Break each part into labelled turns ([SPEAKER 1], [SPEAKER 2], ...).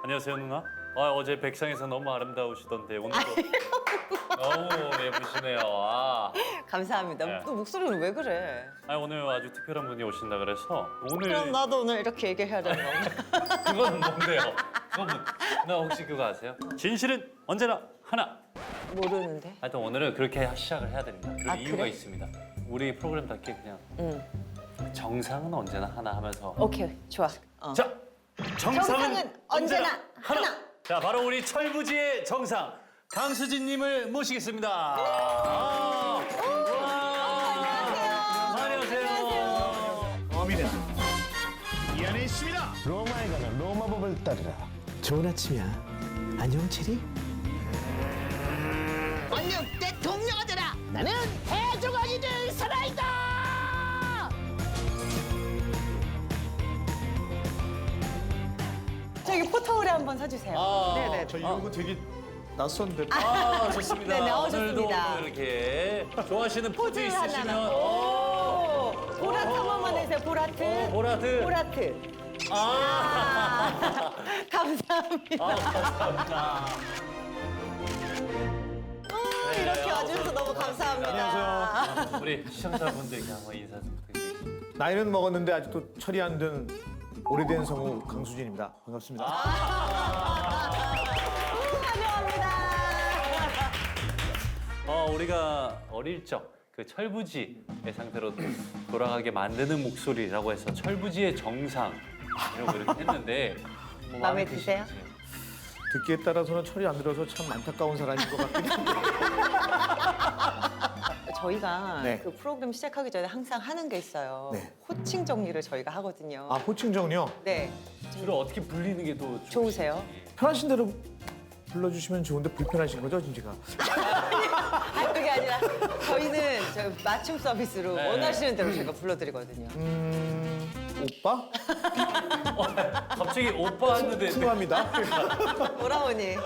[SPEAKER 1] 안녕하세요 누나. 어제 백상에서 너무 아름다우시던데 오늘도 너무 예쁘시네요.
[SPEAKER 2] 감사합니다.
[SPEAKER 1] 네.
[SPEAKER 2] 너 목소리는 왜 그래?
[SPEAKER 1] 오늘 아주 특별한 분이 오신다 그래서 오늘
[SPEAKER 2] 그럼 나도 오늘 이렇게 얘기해야 되는 건가?
[SPEAKER 1] 그건 뭔데요? 그건 나 혹시 그거 아세요? 진실은 언제나 하나.
[SPEAKER 2] 모르는데.
[SPEAKER 1] 하여튼 오늘은 그렇게 시작을 해야 됩니다. 그런 이유가
[SPEAKER 2] 그래?
[SPEAKER 1] 있습니다. 우리 프로그램답게 그냥
[SPEAKER 2] 응.
[SPEAKER 1] 정상은 언제나 하나 하면서
[SPEAKER 2] 오케이, 좋아.
[SPEAKER 1] 자, 정상은 언제나
[SPEAKER 2] 하나.
[SPEAKER 1] 자, 바로 우리 철부지의 정상 강수진님을 모시겠습니다. 안녕하세요.
[SPEAKER 3] 어미는 이 안에 있습니다. 로마에 가는 로마법을 따르라.
[SPEAKER 4] 좋은 아침이야. 안녕 체리.
[SPEAKER 5] 안녕 내 동료가 되라. 나는 해조강이 될 사나이다.
[SPEAKER 2] 저기 포터울에 한번 사주세요. 네네.
[SPEAKER 3] 저 이런 거 되게 낯선데.
[SPEAKER 1] 좋습니다.
[SPEAKER 2] 네네,
[SPEAKER 1] 오늘도
[SPEAKER 2] 좋습니다.
[SPEAKER 1] 이렇게 좋아하시는 포즈
[SPEAKER 2] 포즈
[SPEAKER 1] 있으시면
[SPEAKER 2] 하나만. 오, 보라트 한 번만 해주세요. 보라트.
[SPEAKER 1] 보라트.
[SPEAKER 2] 보라트. 감사합니다.
[SPEAKER 1] 감사합니다.
[SPEAKER 2] 이렇게 와주셔서 너무 감사합니다.
[SPEAKER 1] 우리 시청자분들께 한번 인사 좀 부탁드립니다.
[SPEAKER 3] 나이는 먹었는데 아직도 철이 안 든 오래된 성우 강수진입니다. 반갑습니다.
[SPEAKER 2] 환영합니다.
[SPEAKER 1] 우리가 어릴 적 그 철부지의 상태로 돌아가게 만드는 목소리라고 해서 철부지의 정상 이런 거 이렇게 했는데 뭐
[SPEAKER 2] 마음에
[SPEAKER 1] 마음에
[SPEAKER 2] 드세요?
[SPEAKER 1] 드시는지.
[SPEAKER 3] 듣기에 따라서는 철이 안 들어서 참 안타까운 사람인 것 같긴 한데.
[SPEAKER 2] 저희가
[SPEAKER 3] 네.
[SPEAKER 2] 그 프로그램 시작하기 전에 항상 하는 게 있어요.
[SPEAKER 3] 네.
[SPEAKER 2] 호칭 정리를 저희가 하거든요.
[SPEAKER 3] 아, 호칭 정리요?
[SPEAKER 2] 네.
[SPEAKER 1] 주로 어떻게 불리는 게 더
[SPEAKER 2] 좋으세요?
[SPEAKER 3] 편하신 대로 불러주시면 좋은데 불편하신 거죠, 진지가?
[SPEAKER 2] 아니, 그게 아니라 저희는 맞춤 서비스로
[SPEAKER 1] 네.
[SPEAKER 2] 원하시는 대로 저희가 불러드리거든요.
[SPEAKER 3] 오빠?
[SPEAKER 1] 갑자기 오빠 했는데
[SPEAKER 3] 죄송합니다.
[SPEAKER 2] 오라버니.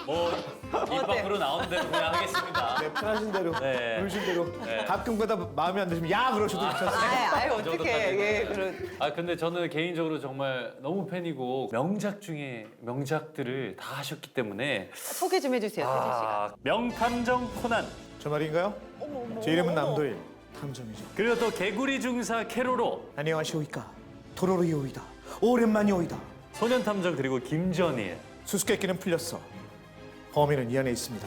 [SPEAKER 1] 뭐 입 밖으로 나오는 대로 그냥 하겠습니다.
[SPEAKER 3] 네, 편하신 대로,
[SPEAKER 1] 네.
[SPEAKER 3] 부르신 대로.
[SPEAKER 1] 네.
[SPEAKER 3] 가끔 그러다 마음에 안 드시면 야! 그러셔도 괜찮습니다.
[SPEAKER 2] 아유,
[SPEAKER 1] 그 정도까지.
[SPEAKER 2] 어떡해. 예, 그런.
[SPEAKER 1] 근데 저는 개인적으로 정말 너무 팬이고 명작 중에 명작들을 다 하셨기 때문에
[SPEAKER 2] 소개 좀 해주세요, 태진 씨가.
[SPEAKER 1] 명탐정 코난
[SPEAKER 3] 저 말인가요? 제 이름은 남도일. 탐정이죠.
[SPEAKER 1] 그리고 또 개구리 중사 캐로로
[SPEAKER 3] 안녕하시오이까. 도로로이오이다. 오랜만이오이다.
[SPEAKER 1] 소년탐정 그리고 김전일.
[SPEAKER 3] 수수께끼는 풀렸어. 범인은 이 안에 있습니다.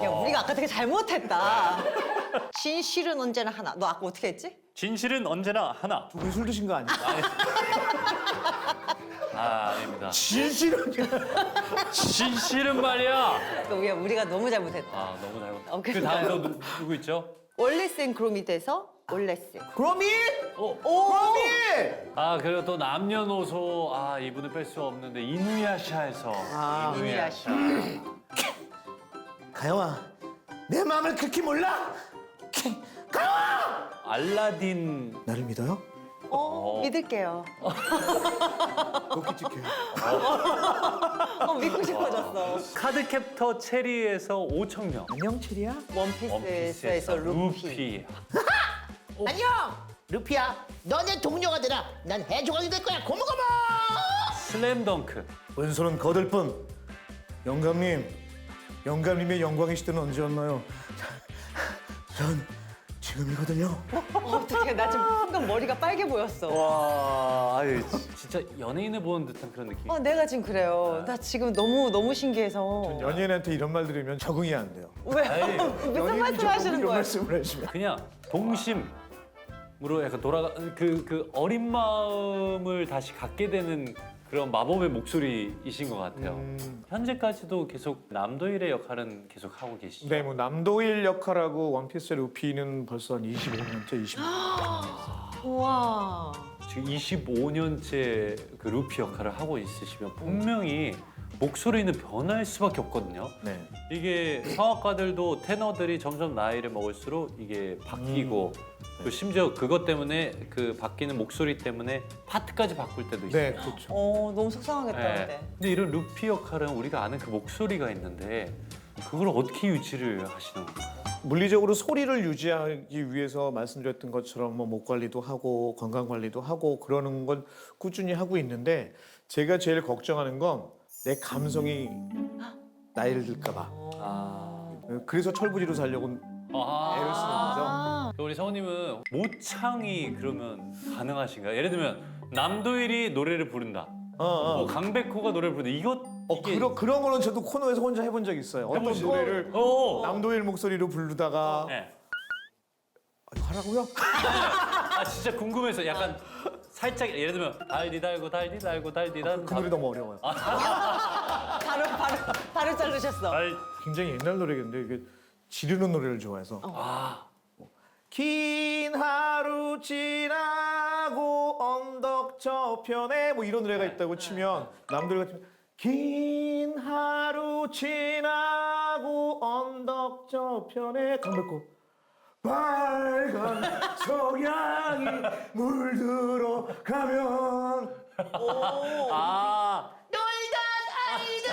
[SPEAKER 2] 야, 우리가 아까 되게 잘못했다. 진실은 언제나 하나. 너 아까 어떻게 했지?
[SPEAKER 1] 진실은 언제나 하나.
[SPEAKER 3] 두 분 술 드신 거 아니에요?
[SPEAKER 1] 아닙니다.
[SPEAKER 3] 진실은
[SPEAKER 1] 진실은 말이야.
[SPEAKER 2] 그러니까 우리가 너무 잘못했다.
[SPEAKER 1] 너무 잘못했다.
[SPEAKER 2] 오케이.
[SPEAKER 1] 그 다음으로 누구 있죠?
[SPEAKER 2] 올레센 그로미드에서 올레센.
[SPEAKER 3] 그로미!
[SPEAKER 2] 오!
[SPEAKER 3] 그로미!
[SPEAKER 1] 그리고 또 남녀노소 이분을 뺄 수 없는데 이누야샤에서
[SPEAKER 2] 이누야샤.
[SPEAKER 3] 가영아, 내 마음을 그렇게 몰라? 가영아!
[SPEAKER 1] 알라딘.
[SPEAKER 3] 나를 믿어요?
[SPEAKER 2] 믿을게요.
[SPEAKER 3] 높이 찍혀요.
[SPEAKER 2] 믿고 싶어졌어.
[SPEAKER 1] 카드캡터 체리에서 오청명.
[SPEAKER 3] 안녕, 체리야.
[SPEAKER 2] 원피스에서 루피.
[SPEAKER 5] 안녕 루피야. 너 내 동료가 되라. 난 해조강이 될 거야. 고무고무.
[SPEAKER 1] 슬램덩크.
[SPEAKER 3] 왼손은 거들 뿐. 영감님의 영광의 시대는 언제였나요? 전 지금이거든요.
[SPEAKER 2] 어떡해. 나 지금 순간 머리가 빨개 보였어.
[SPEAKER 1] 와, 진짜 연예인을 보는 듯한 그런 느낌.
[SPEAKER 2] 내가 지금 그래요. 나 지금 너무 신기해서.
[SPEAKER 3] 연예인한테 이런 말 들으면 적응이 안 돼요.
[SPEAKER 2] 왜? 무슨 말씀 하시는
[SPEAKER 3] 이런
[SPEAKER 2] 거예요?
[SPEAKER 3] 말씀을 해주시면.
[SPEAKER 1] 그냥 동심으로 약간 돌아가 그 어린 마음을 다시 갖게 되는 그런 마법의 목소리이신 것 같아요. 현재까지도 계속 남도일의 역할은 계속 하고 계시죠.
[SPEAKER 3] 네, 뭐 남도일 역할하고 원피스의 루피는 벌써 한 25년째, 26년.
[SPEAKER 2] 우와.
[SPEAKER 1] 지금 25년째 그 루피 역할을 하고 있으시면 분명히 목소리는 변할 수밖에 없거든요.
[SPEAKER 3] 네.
[SPEAKER 1] 이게 성악가들도 테너들이 점점 나이를 먹을수록 이게 바뀌고 또 심지어 그것 때문에 그 바뀌는 목소리 때문에 파트까지 바꿀 때도 있어요.
[SPEAKER 3] 네, 그렇죠.
[SPEAKER 2] 너무 속상하겠다,
[SPEAKER 1] 네.
[SPEAKER 2] 근데.
[SPEAKER 1] 근데 이런 루피 역할은 우리가 아는 그 목소리가 있는데 그걸 어떻게 유지를 하시는 건가요?
[SPEAKER 3] 물리적으로 소리를 유지하기 위해서 말씀드렸던 것처럼 뭐 목 관리도 하고 건강 관리도 하고 그러는 건 꾸준히 하고 있는데 제가 제일 걱정하는 건 내 감성이 나이를 들까 봐.
[SPEAKER 1] 아.
[SPEAKER 3] 그래서 철부지로 살려고 애를 쓰는 거죠.
[SPEAKER 1] 우리 성우님은 모창이 그러면 가능하신가요? 예를 들면 남도일이 노래를 부른다. 뭐 강백호가 노래를 부른다. 이게
[SPEAKER 3] 그런 거는 저도 코너에서 혼자 해본 적 있어요. 어떤
[SPEAKER 1] 해보시고.
[SPEAKER 3] 노래를 남도일 목소리로 부르다가
[SPEAKER 1] 네.
[SPEAKER 3] 하라고요?
[SPEAKER 1] 아 진짜 궁금해서 약간 살짝 예를 들면 달디 달고 달디 달고 달디 달.
[SPEAKER 3] 그 노래 너무 어려워요.
[SPEAKER 2] 바로 자르셨어.
[SPEAKER 3] 굉장히 옛날 노래인데 이게 지르는 노래를 좋아해서. 긴 하루 지나고 언덕 저편에 뭐 이런 노래가 있다고 치면 남들 같으면 긴 하루 지나고 언덕 저편에 강백호 빨간 석양이 물들어 가면
[SPEAKER 1] 아.
[SPEAKER 5] 놀던 아이들은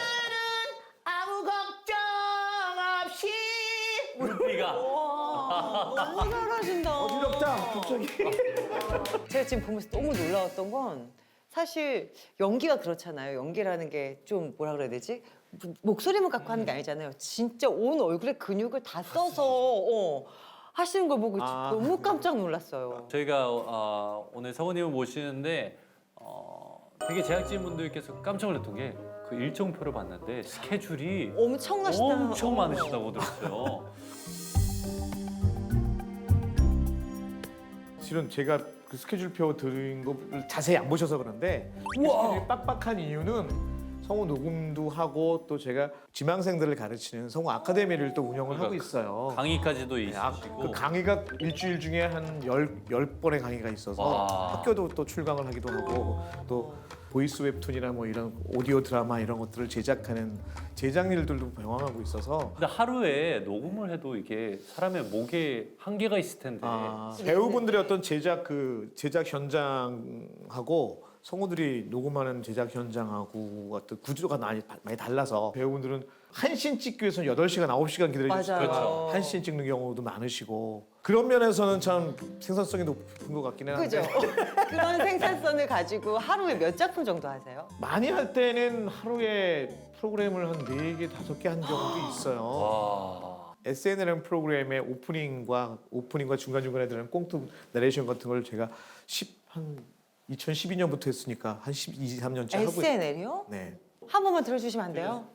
[SPEAKER 5] 아무 걱정 없이
[SPEAKER 1] 우리가
[SPEAKER 2] 너무 잘하신다.
[SPEAKER 3] 어지럽다 갑자기.
[SPEAKER 2] 제가 지금 보면서 너무 놀라웠던 건 사실 연기가 그렇잖아요. 연기라는 게 좀 뭐라 그래야 되지? 목소리만 갖고 하는 게 아니잖아요. 진짜 온 얼굴에 근육을 다 써서 하시는 걸 보고 너무 깜짝 놀랐어요.
[SPEAKER 1] 저희가 오늘 성우님을 모시는데 되게 제작진분들께서 깜짝 놀랐던 게 그 일정표를 봤는데 스케줄이
[SPEAKER 2] 엄청나시다.
[SPEAKER 1] 엄청 많으시다고 들었어요.
[SPEAKER 3] 실은 제가 그 스케줄표 들은 거를 자세히 안 보셔서 그런데 스케줄이 빡빡한 이유는 성우 녹음도 하고 또 제가 지망생들을 가르치는 성우 아카데미를 또 운영을 하고 있어요.
[SPEAKER 1] 강의까지도
[SPEAKER 3] 그
[SPEAKER 1] 있으시고
[SPEAKER 3] 강의가 일주일 중에 한 10번의 강의가 있어서
[SPEAKER 1] 와.
[SPEAKER 3] 학교도 또 출강을 하기도 하고 또 보이스 웹툰이나 뭐 이런 오디오 드라마 이런 것들을 제작하는 제작 일들도 병행하고 있서
[SPEAKER 1] 근데 하루에 녹음을 해도 이게 사람의 목에 한계가 있을 텐데
[SPEAKER 3] 배우분들의 어떤 제작 현장하고 성우들이 녹음하는 제작 현장하고 어떤 구조가 많이 달라서 배우분들은 한 씬 찍기 위해서는 8시간, 9시간 기다리시고
[SPEAKER 2] 맞아요.
[SPEAKER 3] 한 씬 찍는 경우도 많으시고 그런 면에서는 참 생산성이 높은 것 같긴 한데
[SPEAKER 2] 그죠? 그런 생산성을 가지고 하루에 몇 작품 정도 하세요?
[SPEAKER 3] 많이 할 때는 하루에 프로그램을 한 4개, 5개 한 경우도 있어요.
[SPEAKER 1] 와.
[SPEAKER 3] SNL 프로그램의 오프닝과 중간중간에 들어가는 꽁트 나레이션 같은 걸 제가 한 2012년부터 했으니까 한 12, 13년째 하고 있어요.
[SPEAKER 2] SNL이요?
[SPEAKER 3] 네.
[SPEAKER 2] 한 번만 들어주시면 안 돼요?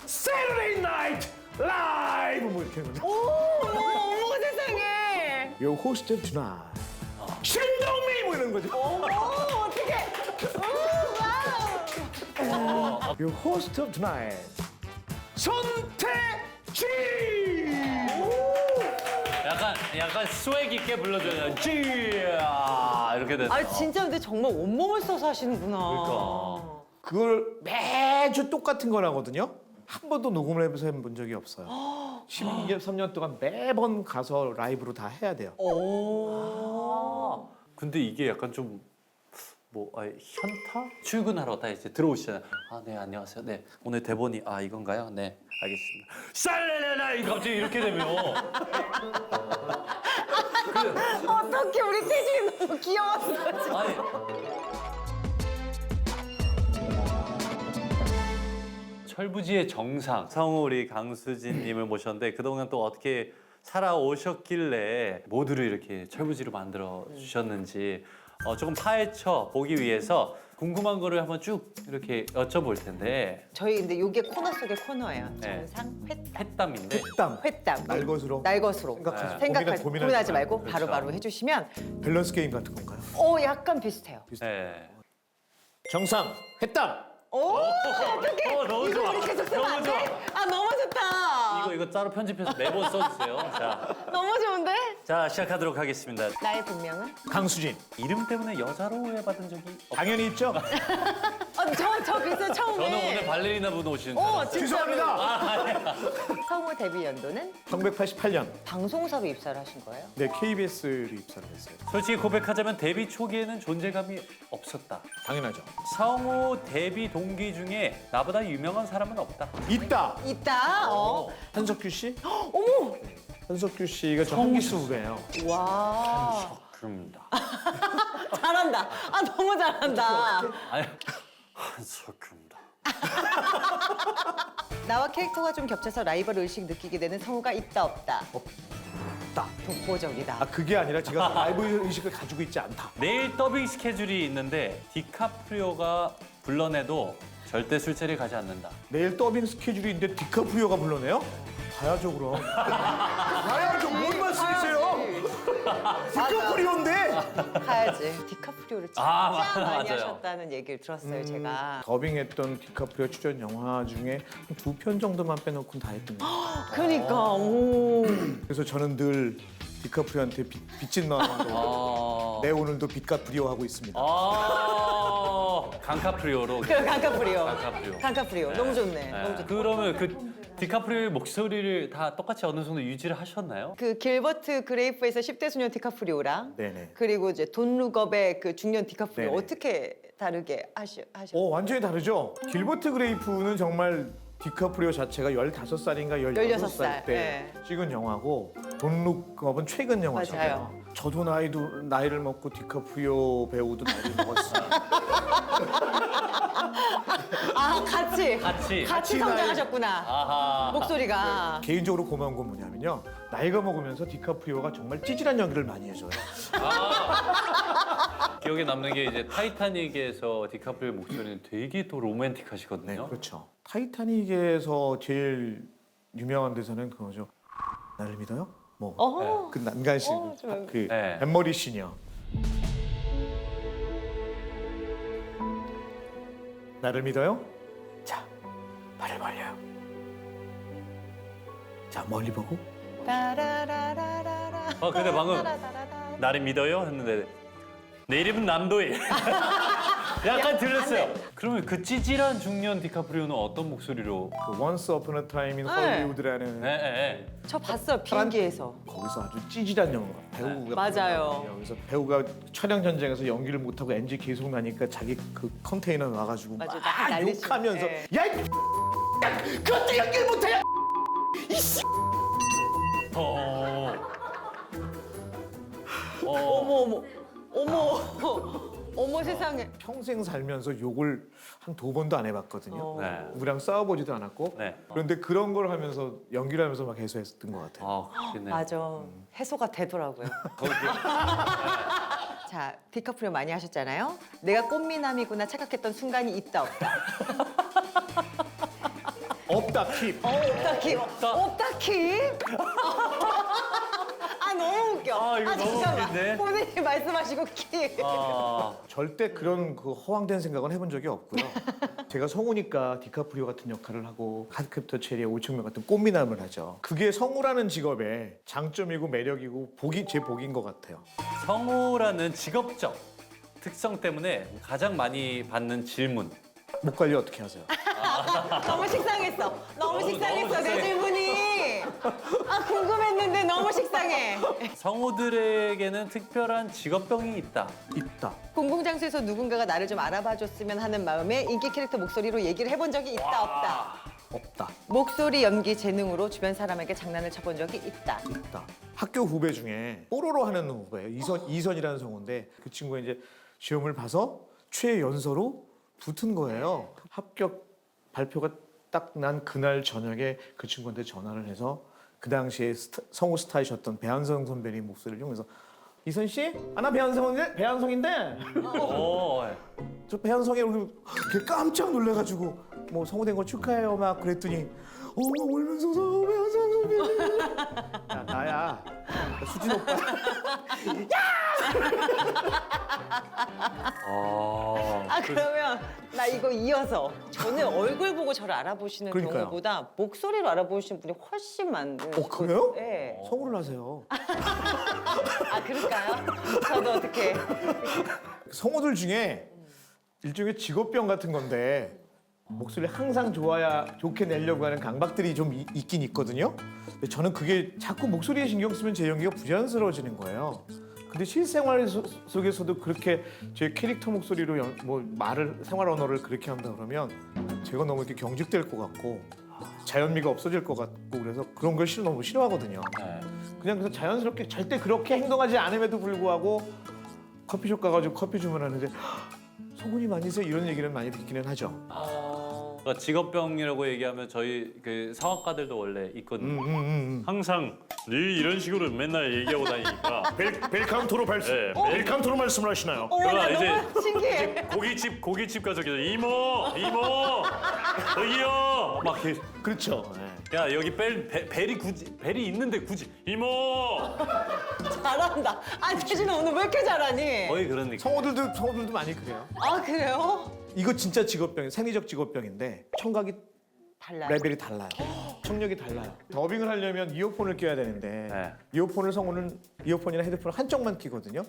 [SPEAKER 3] Saturday Night Live 뭐 이렇게 하는 거죠.
[SPEAKER 2] 어머 세상에.
[SPEAKER 3] Your host of tonight 신동미 뭐 이런 거죠.
[SPEAKER 2] 어떡해. 와우.
[SPEAKER 3] Your host of tonight 손태지.
[SPEAKER 1] 약간 스웩 있게 불러줘요. 이렇게 되는.
[SPEAKER 2] 아 진짜 근데 정말 온몸을 써서 하시는구나.
[SPEAKER 1] 그러니까.
[SPEAKER 3] 그걸 매주 똑같은 걸 하거든요. 한 번도 녹음을 해서 해본 적이 없어요. 12년, 3년 동안 매번 가서 라이브로 다 해야 돼요.
[SPEAKER 1] 근데 이게 약간 좀 현타? 출근하러 다 이제 들어오시잖아요. 네 안녕하세요. 네 오늘 대본이 이건가요? 네 알겠습니다. 쌀레레레 갑자기 이렇게 되면
[SPEAKER 2] 어떻게 우리 태진이 너무 귀여웠어. 진짜.
[SPEAKER 1] 아니 철부지의 정상 성우 우리 강수진님을 모셨는데 그동안 또 어떻게 살아오셨길래 모두를 이렇게 철부지로 만들어 주셨는지 조금 파헤쳐 보기 위해서 궁금한 거를 한번 쭉 이렇게 여쭤볼 텐데
[SPEAKER 2] 저희 근데 이게 코너 속의 코너예요.
[SPEAKER 1] 네.
[SPEAKER 2] 정상 회담.
[SPEAKER 1] 햇담인데
[SPEAKER 2] 회담.
[SPEAKER 3] 날것으로
[SPEAKER 2] 날것으로.
[SPEAKER 3] 생각하지
[SPEAKER 2] 고민하지 말고
[SPEAKER 1] 그렇죠.
[SPEAKER 2] 바로바로 해주시면
[SPEAKER 3] 밸런스 게임 같은 건가요?
[SPEAKER 2] 약간 비슷해요.
[SPEAKER 1] 네.
[SPEAKER 3] 정상 회담.
[SPEAKER 2] 어떡해.
[SPEAKER 1] 너무 좋아.
[SPEAKER 2] 우리 계속 쓰면 안 돼?
[SPEAKER 1] 너무 좋아.
[SPEAKER 2] 너무 좋다.
[SPEAKER 1] 이거 따로 편집해서 매번 써주세요.
[SPEAKER 2] 너무 좋은데?
[SPEAKER 1] 자 시작하도록 하겠습니다.
[SPEAKER 2] 나의 본명은?
[SPEAKER 3] 강수진.
[SPEAKER 1] 이름 때문에 여자로 오해받은 적이
[SPEAKER 3] 당연히 있죠.
[SPEAKER 2] 저 비슷 처음에.
[SPEAKER 1] 저는 오늘 발레리나 분 오시는 줄 알았어요.
[SPEAKER 3] 죄송합니다.
[SPEAKER 2] 성우 데뷔 연도는
[SPEAKER 3] 1988년
[SPEAKER 2] 방송사로 입사를 하신 거예요?
[SPEAKER 3] 네 KBS로 입사를 했어요.
[SPEAKER 1] 솔직히 고백하자면 데뷔 초기에는 존재감이 없었다.
[SPEAKER 3] 당연하죠.
[SPEAKER 1] 성우 데뷔 동기 중에 나보다 유명한 사람은 없다.
[SPEAKER 3] 있다.
[SPEAKER 2] 있다.
[SPEAKER 3] 한석규 씨?
[SPEAKER 2] 어머.
[SPEAKER 3] 한석규 씨가 저 한기수 후배예요.
[SPEAKER 2] 와.
[SPEAKER 1] 그럽니다.
[SPEAKER 2] 잘한다. 아 너무 잘한다.
[SPEAKER 1] 아니, 한석규입니다.
[SPEAKER 2] 나와 캐릭터가 좀 겹쳐서 라이벌 의식 느끼게 되는 성우가 있다 없다.
[SPEAKER 3] 없다.
[SPEAKER 2] 독보적이다.
[SPEAKER 3] 아 그게 아니라 제가 라이브 의식을 가지고 있지 않다.
[SPEAKER 1] 내일 더빙 스케줄이 있는데 디카프리오가 불러내도 절대 술자리에 가지 않는다.
[SPEAKER 3] 내일 더빙 스케줄이 있는데 디카프리오가 불러내요? 가야죠 그럼. 가야죠. 뭔 말씀이세요? 디카프리오인데.
[SPEAKER 2] 가야지. 디카프리오를 진짜
[SPEAKER 1] 맞아,
[SPEAKER 2] 많이
[SPEAKER 1] 맞아요.
[SPEAKER 2] 하셨다는 얘기를 들었어요, 제가.
[SPEAKER 3] 더빙했던 디카프리오 출연 영화 중에 한 2편 정도만 빼놓고는 다 했던 거예요.
[SPEAKER 2] 그러니까 오.
[SPEAKER 3] 그래서 저는 늘 디카프리오한테 빚진 마음으로 내 오늘도 빚카프리오 하고 있습니다.
[SPEAKER 1] 강카프리오로.
[SPEAKER 2] 그 강카프리오.
[SPEAKER 1] 강카프리오.
[SPEAKER 2] 강카프리오. 너무 좋네. 너무 좋다.
[SPEAKER 1] 그러면 그 디카프리오의 목소리를 다 똑같이 어느 정도 유지를 하셨나요?
[SPEAKER 2] 그 길버트 그레이프에서 10대 소년 디카프리오랑
[SPEAKER 3] 네네.
[SPEAKER 2] 그리고 이제 돈 룩업의 그 중년 디카프리오
[SPEAKER 3] 네네.
[SPEAKER 2] 어떻게 다르게 하셨어요?
[SPEAKER 3] 완전히 다르죠. 길버트 그레이프는 정말 디카프리오 자체가 15살인가 16살
[SPEAKER 2] 16살,
[SPEAKER 3] 때
[SPEAKER 2] 네.
[SPEAKER 3] 찍은 영화고 돈룩업은 최근 영화잖아요.
[SPEAKER 2] 맞아요.
[SPEAKER 3] 저도 나이를 먹고 디카프리오 배우도 나이를 먹었어요.
[SPEAKER 2] 아 같이
[SPEAKER 1] 같이
[SPEAKER 2] 성장하셨구나.
[SPEAKER 1] 아하.
[SPEAKER 2] 목소리가.
[SPEAKER 3] 개인적으로 고마운 건 뭐냐면요. 나이가 먹으면서 디카프리오가 정말 찌질한 연기를 많이 해줘요.
[SPEAKER 1] 기억에 남는 게 이제 타이타닉에서 디카프리오 목소리는 되게 또
[SPEAKER 3] 네,
[SPEAKER 1] 로맨틱하시거든요.
[SPEAKER 3] 그렇죠. 타이타닉에서 제일 유명한 대사는 그거죠. 나를 믿어요? 뭐.
[SPEAKER 2] 어허.
[SPEAKER 3] 그 난간씬,
[SPEAKER 2] 좀-
[SPEAKER 3] 그
[SPEAKER 1] 네.
[SPEAKER 3] 뱃머리 씬이요. 나를 믿어요? 자, 발을 벌려요. 자, 멀리 보고.
[SPEAKER 2] 따라라라라라.
[SPEAKER 1] 근데 방금
[SPEAKER 2] 따라라라라.
[SPEAKER 1] 나를 믿어요? 했는데 내 이름은 남도일. 약간 들렸어요. 그러면 그 찌질한 중년 디카프리오는 어떤 목소리로?
[SPEAKER 3] 그 Once Upon a Time in
[SPEAKER 2] 네.
[SPEAKER 3] Hollywood라는
[SPEAKER 1] 네.
[SPEAKER 2] 저 봤어요 비행기에서.
[SPEAKER 3] 거기서 아주 찌질한 영화 배우가
[SPEAKER 2] 맞아요.
[SPEAKER 3] 그래서 배우가 촬영 현장에서 연기를 못하고 NG 계속 나니까 자기 그 컨테이너 놔가지고
[SPEAKER 2] 맞아,
[SPEAKER 3] 막
[SPEAKER 2] 다 날리시고.
[SPEAKER 3] 욕하면서
[SPEAKER 2] 네.
[SPEAKER 3] 야, 이 그것도 연기를 못해.
[SPEAKER 2] 어머 어머 세상에.
[SPEAKER 3] 평생 살면서 욕을 한 2번도 안 해봤거든요.
[SPEAKER 1] 네.
[SPEAKER 3] 누구랑 싸워보지도 않았고.
[SPEAKER 1] 네.
[SPEAKER 3] 그런데 그런 걸 하면서 연기를 하면서 막 해소했던 것 같아요.
[SPEAKER 1] 그렇겠네.
[SPEAKER 2] 맞아. 해소가 되더라고요.
[SPEAKER 1] 거기.
[SPEAKER 2] 자, 디카프리오 많이 하셨잖아요. 내가 꽃미남이구나 착각했던 순간이 있다 없다.
[SPEAKER 3] 없다 킵.
[SPEAKER 2] 없다 키. 없다 키. 아 너무 웃겨.
[SPEAKER 1] 이거 너무
[SPEAKER 2] 잠깐만.
[SPEAKER 1] 웃긴데?
[SPEAKER 2] 본인이 말씀하시고 키.
[SPEAKER 3] 절대 그런 그 허황된 생각은 해본 적이 없고요. 제가 성우니까 디카프리오 같은 역할을 하고 카드캡터 체리의 오청명 같은 꽃미남을 하죠. 그게 성우라는 직업의 장점이고 매력이고 제 복인 것 같아요.
[SPEAKER 1] 성우라는 직업적 특성 때문에 가장 많이 받는 질문.
[SPEAKER 3] 목 관리 어떻게 하세요?
[SPEAKER 2] 너무 식상했어. 너무 식상했어
[SPEAKER 1] 너무
[SPEAKER 2] 내
[SPEAKER 1] 식상해.
[SPEAKER 2] 질문이. 아 궁금했는데 너무 식상해.
[SPEAKER 1] 성우들에게는 특별한 직업병이 있다.
[SPEAKER 3] 있다.
[SPEAKER 2] 공공장소에서 누군가가 나를 좀 알아봐줬으면 하는 마음에 인기 캐릭터 목소리로 얘기를 해본 적이 있다 없다.
[SPEAKER 3] 없다.
[SPEAKER 2] 목소리 연기 재능으로 주변 사람에게 장난을 쳐본 적이 있다.
[SPEAKER 3] 있다. 학교 후배 중에 뽀로로 하는 후배예요. 이선이라는 성우인데 그 친구가 이제 시험을 봐서 최연소로 붙은 거예요. 합격 발표가 딱 난 그날 저녁에 그 친구한테 전화를 해서 그 당시에 성우 스타이셨던 배한성 선배님 목소리를 이용해서 이선 씨? 아, 나 배한성인데
[SPEAKER 1] 오.
[SPEAKER 3] 저 배한성이 걔 깜짝 놀래가지고 뭐 성우된 거 축하해요 막 그랬더니 울면서 배한성 선배님 야 나야 나 수진 오빠
[SPEAKER 2] 아 그러면 나 이거 이어서 저는 얼굴 보고 저를 알아보시는
[SPEAKER 3] 그러니까요.
[SPEAKER 2] 경우보다 목소리로 알아보시는 분이 훨씬 많은.
[SPEAKER 3] 그래요?
[SPEAKER 2] 네.
[SPEAKER 3] 성우를 하세요.
[SPEAKER 2] 아 그럴까요? 저도 어떻게?
[SPEAKER 3] 성우들 중에 일종의 직업병 같은 건데 목소리 항상 좋게 내려고 하는 강박들이 좀 있긴 있거든요. 근데 저는 그게 자꾸 목소리에 신경 쓰면 제 연기가 부자연스러워지는 거예요. 근데 실생활 속에서도 그렇게 제 캐릭터 목소리로 말을 생활 언어를 그렇게 한다 그러면 제가 너무 이렇게 경직될 것 같고 자연미가 없어질 것 같고 그래서 그런 걸 너무 싫어하거든요.
[SPEAKER 1] 네.
[SPEAKER 3] 그냥 그래서 자연스럽게 절대 그렇게 행동하지 않음에도 불구하고 커피숍 가가지고 커피 주문하는데 성우님 아니세요? 이런 얘기를 많이 듣기는 하죠.
[SPEAKER 1] 그러니까 직업병이라고 얘기하면 저희 그 성악가들도 원래 있거든요. 항상 늘 이런 식으로 맨날 얘기하고 다니니까
[SPEAKER 3] 벨카운터로 벨카운터로 말씀을 하시나요?
[SPEAKER 2] 어머, 나
[SPEAKER 1] 이제-
[SPEAKER 2] 너무 신기해.
[SPEAKER 1] 고깃집 가서 계속 이모 여기요 막 이렇게,
[SPEAKER 3] 그렇죠.
[SPEAKER 1] 야 여기 벨이 있는데 굳이 이모
[SPEAKER 2] 잘한다. 아니 태진아 오늘 왜 이렇게 잘하니?
[SPEAKER 1] 거의 그런 느낌.
[SPEAKER 3] 성우들도 많이 그래요.
[SPEAKER 2] 아 그래요?
[SPEAKER 3] 이거 진짜 직업병, 생리적 직업병인데 청각이
[SPEAKER 2] 달라요.
[SPEAKER 3] 레벨이 달라요. 청력이 달라요. 더빙을 하려면 이어폰을 껴야 되는데
[SPEAKER 1] 네.
[SPEAKER 3] 이어폰을 성우는 이어폰이나 헤드폰을 한쪽만 끼거든요.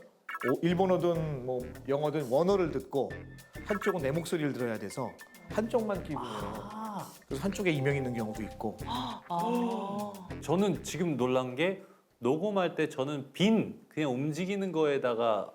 [SPEAKER 3] 일본어든 뭐 영어든 원어를 듣고 한쪽은 내 목소리를 들어야 돼서 한쪽만 끼고 그래요. 그래서 한쪽에 이명 있는 경우도 있고.
[SPEAKER 1] 저는 지금 놀란 게 녹음할 때 저는 그냥 움직이는 거에다가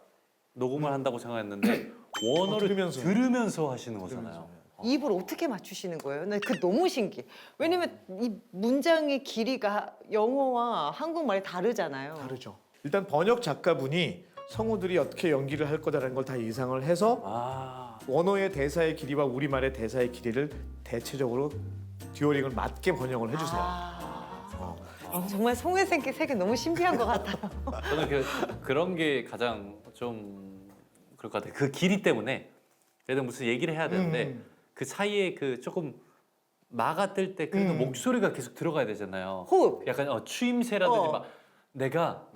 [SPEAKER 1] 녹음을 한다고 생각했는데 원어를 들으면서 하시는 거잖아요.
[SPEAKER 2] 입을 어떻게 맞추시는 거예요? 나 그 너무 신기해. 왜냐면 이 문장의 길이가 영어와 한국말이 다르잖아요.
[SPEAKER 3] 다르죠. 일단 번역 작가분이 성우들이 어떻게 연기를 할 거다라는 걸 다 예상을 해서
[SPEAKER 1] 아,
[SPEAKER 3] 원어의 대사의 길이와 우리말의 대사의 길이를 대체적으로 듀오링을 맞게 번역을 해주세요.
[SPEAKER 2] 정말 송혜 세계 너무 신비한 것 같아요.
[SPEAKER 1] 저는 그런 게 가장 좀 그럴 것 같아요. 그 길이 때문에 예를 들어 무슨 얘기를 해야 되는데 그 사이에 그 조금 마가 뜰 때 그래도 목소리가 계속 들어가야 되잖아요.
[SPEAKER 2] 호흡.
[SPEAKER 1] 약간 추임새라든지 막 내가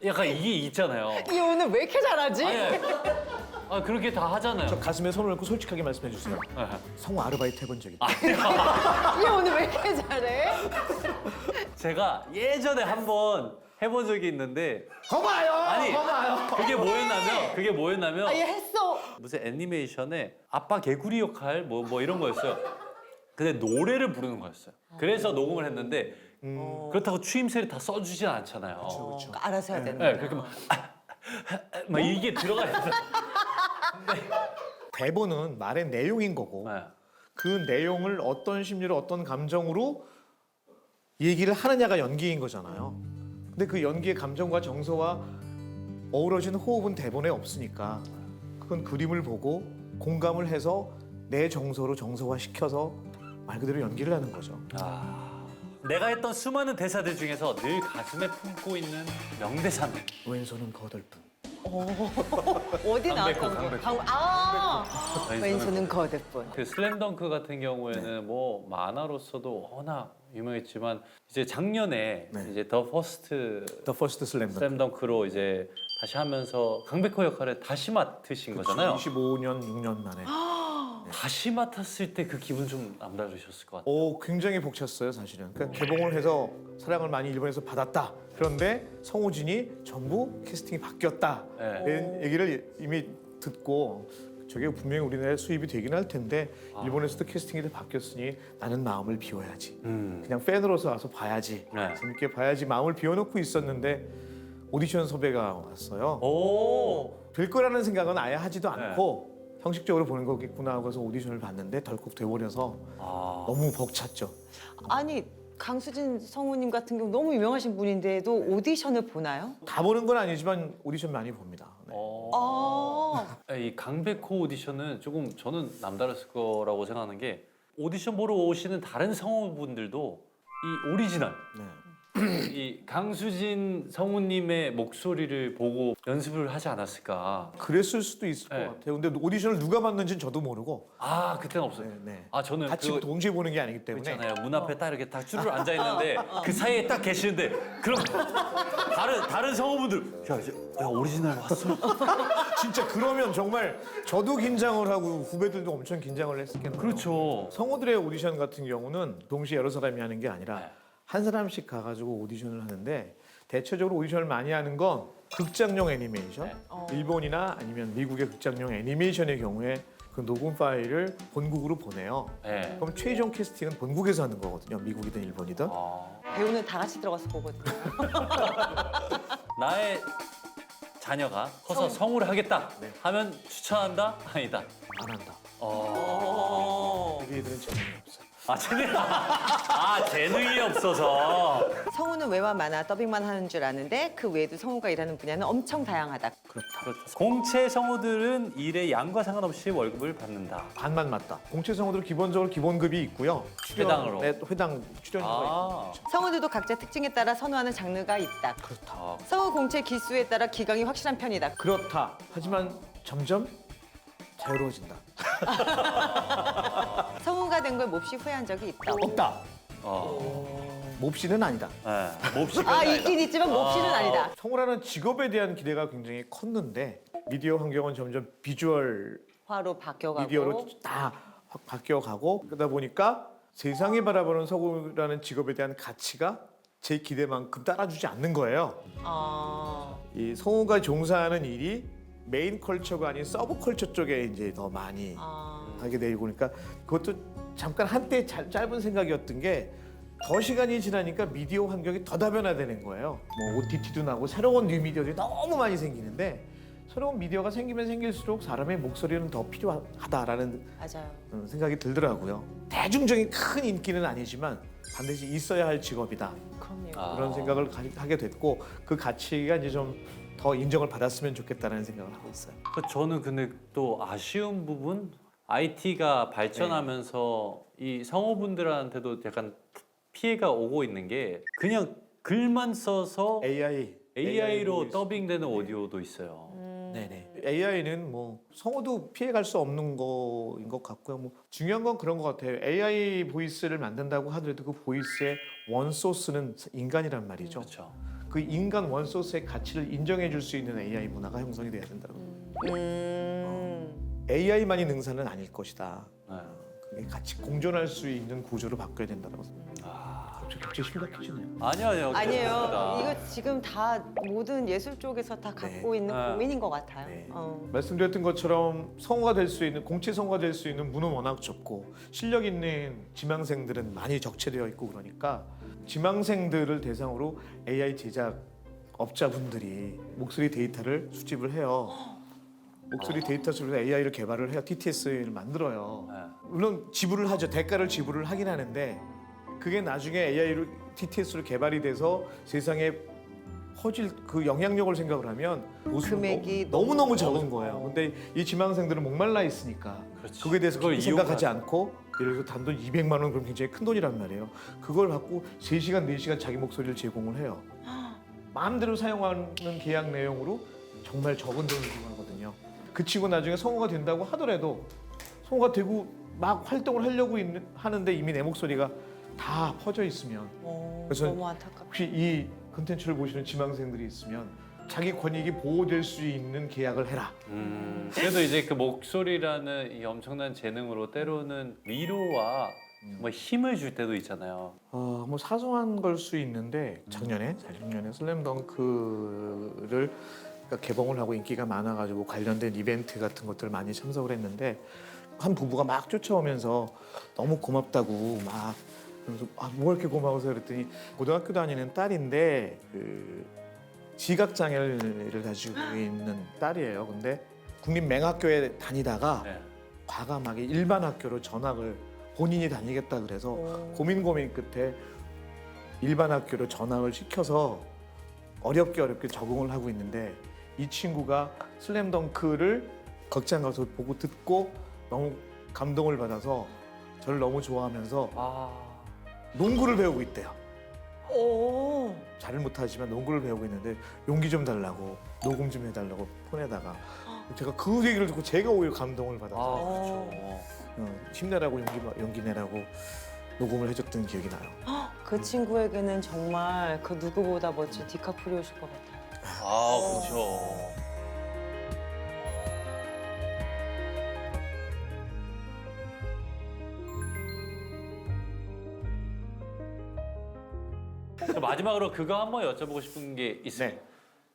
[SPEAKER 1] 약간 이게 있잖아요.
[SPEAKER 2] 이 오늘 왜 이렇게 잘하지?
[SPEAKER 1] 아니, 그렇게 다 하잖아요.
[SPEAKER 3] 저 가슴에 손을 얹고 솔직하게 말씀해 주세요.
[SPEAKER 1] 네.
[SPEAKER 3] 성우 아르바이트 해본 적 있다.
[SPEAKER 2] 이 오늘 왜 이렇게 잘해?
[SPEAKER 1] 제가 예전에 한번 해본 적이 있는데
[SPEAKER 3] 거봐요.
[SPEAKER 1] 아니 그게 뭐였냐면
[SPEAKER 2] 아, 얘 했어.
[SPEAKER 1] 무슨 애니메이션에 아빠 개구리 역할 뭐 이런 거였어요. 근데 노래를 부르는 거였어요. 그래서 녹음을 했는데 그렇다고 추임새를 다 써주진 않잖아요.
[SPEAKER 2] 그러니까 알아서 해야 되는
[SPEAKER 1] 네,
[SPEAKER 2] 거야.
[SPEAKER 1] 그렇게 막 이게 들어가야 돼.
[SPEAKER 3] 대본은 말의 내용인 거고
[SPEAKER 1] 네.
[SPEAKER 3] 그 내용을 어떤 심리로 어떤 감정으로 얘기를 하느냐가 연기인 거잖아요. 근데 그 연기의 감정과 정서와 어우러진 호흡은 대본에 없으니까 그건 그림을 보고 공감을 해서 내 정서로 정서화시켜서 말 그대로 연기를 하는 거죠.
[SPEAKER 1] 내가 했던 수많은 대사들 중에서 늘 가슴에 품고 있는 명대사는
[SPEAKER 3] 왼손은 거들뿐.
[SPEAKER 2] 어디 나왔던 거?
[SPEAKER 1] 강백호.
[SPEAKER 2] 왼손은 거듭뿐.
[SPEAKER 1] 그 슬램덩크 같은 경우에는 뭐 만화로서도 워낙 유명했지만 이제 작년에 이제 더 퍼스트
[SPEAKER 3] The First Slam Dunk.
[SPEAKER 1] 슬램덩크로 이제 다시 하면서 강백호 역할을 다시 맡으신 거잖아요.
[SPEAKER 3] 25년 6년 만에.
[SPEAKER 1] 다시 맡았을 때 그 기분 좀 남다르셨을 것 같아요.
[SPEAKER 3] 오, 굉장히 벅찼어요, 사실은. 그러니까 개봉을 해서 사랑을 많이 일본에서 받았다. 그런데 성우진이 전부 캐스팅이 바뀌었다.
[SPEAKER 1] 네.
[SPEAKER 3] 이런 얘기를 이미 듣고 저게 분명히 우리나라에 수입이 되긴 할 텐데 일본에서도 캐스팅이 다 바뀌었으니 나는 마음을 비워야지. 그냥 팬으로서 와서 봐야지.
[SPEAKER 1] 네.
[SPEAKER 3] 재밌게 봐야지 마음을 비워놓고 있었는데 오디션 섭외가 왔어요.
[SPEAKER 1] 오,
[SPEAKER 3] 될 거라는 생각은 아예 하지도 않고 형식적으로 보는 거겠구나 하고서 오디션을 봤는데 덜컥 돼버려서 너무 벅찼죠.
[SPEAKER 2] 아니 강수진 성우님 같은 경우 너무 유명하신 분인데도 오디션을 보나요?
[SPEAKER 3] 다 보는 건 아니지만 오디션 많이 봅니다. 네.
[SPEAKER 1] 이 강백호 오디션은 조금 저는 남다랐을 거라고 생각하는 게 오디션 보러 오시는 다른 성우분들도 이 오리지널
[SPEAKER 3] 네.
[SPEAKER 1] 이 강수진 성우님의 목소리를 보고 연습을 하지 않았을까.
[SPEAKER 3] 그랬을 수도 있을
[SPEAKER 1] 네.
[SPEAKER 3] 것 같아요. 근데 오디션을 누가 봤는지는 저도 모르고
[SPEAKER 1] 아 그때는 없어요.
[SPEAKER 3] 네, 네.
[SPEAKER 1] 아 저는
[SPEAKER 3] 같이
[SPEAKER 1] 그거
[SPEAKER 3] 동시에 보는 게 아니기 때문에
[SPEAKER 1] 있잖아요. 문 앞에 딱 이렇게 딱 쭈르르 앉아 있는데 그 사이에 딱 계시는데 그럼 다른 성우분들 야 오리지널 왔어?
[SPEAKER 3] 진짜 그러면 정말 저도 긴장을 하고 후배들도 엄청 긴장을 했겠네요.
[SPEAKER 1] 그렇죠.
[SPEAKER 3] 성우들의 오디션 같은 경우는 동시에 여러 사람이 하는 게 아니라
[SPEAKER 1] 네.
[SPEAKER 3] 한 사람씩 가가지고 오디션을 하는데 대체적으로 오디션을 많이 하는 건 극장용 애니메이션,
[SPEAKER 1] 네.
[SPEAKER 3] 일본이나 아니면 미국의 극장용 애니메이션의 경우에 그 녹음 파일을 본국으로 보내요.
[SPEAKER 1] 네.
[SPEAKER 3] 그럼 최종 캐스팅은 본국에서 하는 거거든요. 미국이든 일본이든.
[SPEAKER 2] 배우는 다 같이 들어가서 보거든요.
[SPEAKER 1] 나의 자녀가 커서 성우를 하겠다
[SPEAKER 3] 네.
[SPEAKER 1] 하면 추천한다? 아니다.
[SPEAKER 3] 안 한다.
[SPEAKER 1] 어.
[SPEAKER 3] 우리 애들은 재능이 없어.
[SPEAKER 1] 재능이 없어서.
[SPEAKER 2] 성우는 외화 만화 더빙만 하는 줄 아는데 그 외에도 성우가 일하는 분야는 엄청 다양하다.
[SPEAKER 1] 그렇다. 공채 성우들은 일의 양과 상관없이 월급을 받는다.
[SPEAKER 3] 반만 맞다. 공채 성우들은 기본적으로 기본급이 있고요.
[SPEAKER 1] 회당으로.
[SPEAKER 3] 네, 회당 출연료가
[SPEAKER 1] 아.
[SPEAKER 3] 있고.
[SPEAKER 2] 성우들도 각자 특징에 따라 선호하는 장르가 있다.
[SPEAKER 1] 그렇다.
[SPEAKER 2] 성우 공채 기수에 따라 기강이 확실한 편이다.
[SPEAKER 3] 그렇다. 하지만 점점 자유로워진다.
[SPEAKER 2] 성우가 된 걸 몹시 후회한 적이 있다.
[SPEAKER 3] 없다.
[SPEAKER 1] 어.
[SPEAKER 3] 몹시는 아니다.
[SPEAKER 1] 네. 몹시
[SPEAKER 2] 아 있긴 있지만 몹시는 아니다.
[SPEAKER 3] 성우라는 직업에 대한 기대가 굉장히 컸는데 미디어 환경은 점점 비주얼
[SPEAKER 2] 화로 바뀌어가고.
[SPEAKER 3] 미디어로 다 확 바뀌어가고 그러다 보니까 세상이 바라보는 성우라는 직업에 대한 가치가 제 기대만큼 따라주지 않는 거예요. 이 성우가 종사하는 일이 메인 컬처가 아닌 서브 컬처 쪽에 이제 더 많이 하게 되고 그러니까 그것도 잠깐 한때 짧은 생각이었던 게 더 시간이 지나니까 미디어 환경이 더 다변화되는 거예요. 뭐 OTT도 나고 새로운 뉴 미디어들이 너무 많이 생기는데 새로운 미디어가 생기면 생길수록 사람의 목소리는 더 필요하다라는
[SPEAKER 2] 맞아요.
[SPEAKER 3] 생각이 들더라고요. 대중적인 큰 인기는 아니지만 반드시 있어야 할 직업이다.
[SPEAKER 2] 그럼요.
[SPEAKER 3] 그런 생각을 하게 됐고 그 가치가 이제 좀 더 인정을 받았으면 좋겠다는 생각을 하고 있어요.
[SPEAKER 1] 저는 근데 또 아쉬운 부분 IT가 발전하면서 이 성우분들한테도 약간 피해가 오고 있는 게 그냥 글만 써서 AI로
[SPEAKER 3] 보이스.
[SPEAKER 1] 더빙되는 오디오도 있어요.
[SPEAKER 3] 네네. AI는 뭐 성우도 피해갈 수 없는 거인 것 같고요. 뭐 중요한 건 그런 것 같아요. AI 보이스를 만든다고 하더라도 그 보이스의 원소스는 인간이란 말이죠.
[SPEAKER 1] 그렇죠.
[SPEAKER 3] 그 인간 원소스의 가치를 인정해 줄 수 있는 AI 문화가 형성이 돼야 된다고. AI만이 능사는 아닐 것이다.
[SPEAKER 1] 네.
[SPEAKER 3] 그게 같이 공존할 수 있는 구조로 바뀌어야 된다고 생각합니다. 갑자기 심각해지네요.
[SPEAKER 1] 아니요.
[SPEAKER 2] 아니에요.
[SPEAKER 1] 그렇습니다.
[SPEAKER 2] 이거 지금 다 모든 예술 쪽에서 다 갖고 있는
[SPEAKER 1] 네.
[SPEAKER 2] 고민인 것 같아요.
[SPEAKER 3] 네.
[SPEAKER 2] 말씀드렸던
[SPEAKER 3] 말씀드렸던 것처럼 성우가 될 수 있는 공채 성우가 될 수 있는 문은 워낙 좁고 실력 있는 지망생들은 많이 적체되어 있고 그러니까 지망생들을 대상으로 AI 제작 업자분들이 목소리 데이터를 수집을 해요. 목소리 데이터 수집을 해서 AI를 개발을 해요. TTS를 만들어요.
[SPEAKER 1] 네.
[SPEAKER 3] 물론 지불을 하죠. 대가를 지불을 하긴 하는데 그게 나중에 AI로 TTS로 개발이 돼서 세상에 퍼질 그 영향력을 생각을 하면
[SPEAKER 2] 금액이
[SPEAKER 3] 너무너무 적은 거예요. 근데 이 지망생들은 목말라 있으니까
[SPEAKER 1] 그렇지.
[SPEAKER 3] 그거에 대해서
[SPEAKER 1] 그걸
[SPEAKER 3] 깊이 생각하지
[SPEAKER 1] 이용하지.
[SPEAKER 3] 않고 예를 들어서 단돈 200만 원 그럼 굉장히 큰 돈이란 말이에요. 그걸 받고 3시간, 4시간 자기 목소리를 제공을 해요. 마음대로 사용하는 계약 내용으로 정말 적은 돈을 제공하거든요. 그 치고 나중에 성우가 된다고 하더라도 성우가 되고 막 활동을 하려고 하는데 이미 내 목소리가 다 퍼져 있으면 그래서
[SPEAKER 2] 너무 안타깝다.
[SPEAKER 3] 혹시 이 컨텐츠를 보시는 지망생들이 있으면 자기 권익이 보호될 수 있는 계약을 해라.
[SPEAKER 1] 그래도 이제 그 목소리라는 이 엄청난 재능으로 때로는 위로와 뭐 힘을 줄 때도 있잖아요.
[SPEAKER 3] 뭐 사소한 걸 수 있는데 작년에 슬램덩크를 그러니까 개봉을 하고 인기가 많아가지고 관련된 이벤트 같은 것들 많이 참석을 했는데 한 부부가 막 쫓아오면서 너무 고맙다고 막 그래서 뭐 이렇게 고마워서 그랬더니 고등학교 다니는 딸인데 그 지각 장애를 가지고 있는 딸이에요. 근데 국립맹학교에 다니다가
[SPEAKER 1] 네.
[SPEAKER 3] 과감하게 일반 학교로 전학을 본인이 다니겠다 그래서 고민 끝에 일반 학교로 전학을 시켜서 어렵게 적응을 하고 있는데 이 친구가 슬램덩크를 극장 가서 보고 듣고 너무 감동을 받아서 저를 너무 좋아하면서 농구를 배우고 있대요. 잘을 못하지만 농구를 배우고 있는데 용기 좀 달라고 녹음 좀 해달라고 폰에다가 제가 그 얘기를 듣고 제가 오히려 감동을 받아서
[SPEAKER 1] 그렇죠.
[SPEAKER 3] 힘내라고 용기 내라고 녹음을 해줬던 기억이 나요.
[SPEAKER 2] 그 친구에게는 정말 그 누구보다 멋진 디카프리오실 것 같아요.
[SPEAKER 1] 그렇죠. 마지막으로 그거 한번 여쭤보고 싶은 게 있어요.
[SPEAKER 3] 네.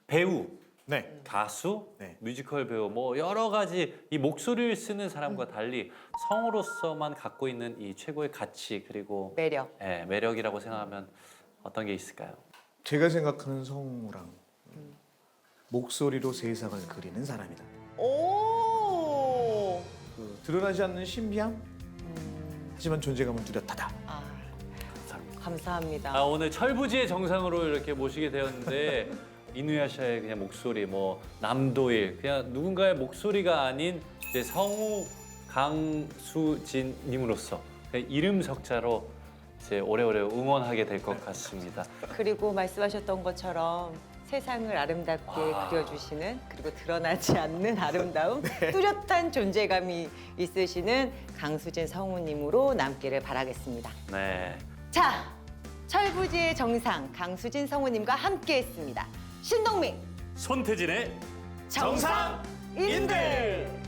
[SPEAKER 1] 배우
[SPEAKER 3] 네.
[SPEAKER 1] 가수,
[SPEAKER 3] 네.
[SPEAKER 1] 뮤지컬 배우 뭐 여러 가지 이 목소리를 쓰는 사람과 달리 성우로서만 갖고 있는 이 최고의 가치 그리고
[SPEAKER 2] 매력.
[SPEAKER 1] 예, 매력이라고 생각하면 어떤 게 있을까요?
[SPEAKER 3] 제가 생각하는 성우랑 목소리로 세상을 그리는 사람이다.
[SPEAKER 2] 오.
[SPEAKER 3] 그 드러나지 않는 신비함, 하지만 존재감은 뚜렷하다.
[SPEAKER 2] 아,
[SPEAKER 1] 감사합니다.
[SPEAKER 2] 감사합니다.
[SPEAKER 1] 아, 오늘 철부지의 정상으로 이렇게 모시게 되었는데 이누야샤의 그냥 목소리, 뭐 남도일, 그냥 누군가의 목소리가 아닌 이제 성우 강수진님으로서 그냥 이름 석자로 이제 오래오래 응원하게 될 것 같습니다.
[SPEAKER 2] 그리고 말씀하셨던 것처럼 세상을 아름답게 그려주시는 그리고 드러나지 않는 아름다움, 뚜렷한 존재감이 있으시는 강수진 성우님으로 남기를 바라겠습니다.
[SPEAKER 1] 네.
[SPEAKER 2] 자, 철부지의 정상 강수진 성우님과 함께했습니다. 신동민
[SPEAKER 1] 손태진의
[SPEAKER 2] 정상인들.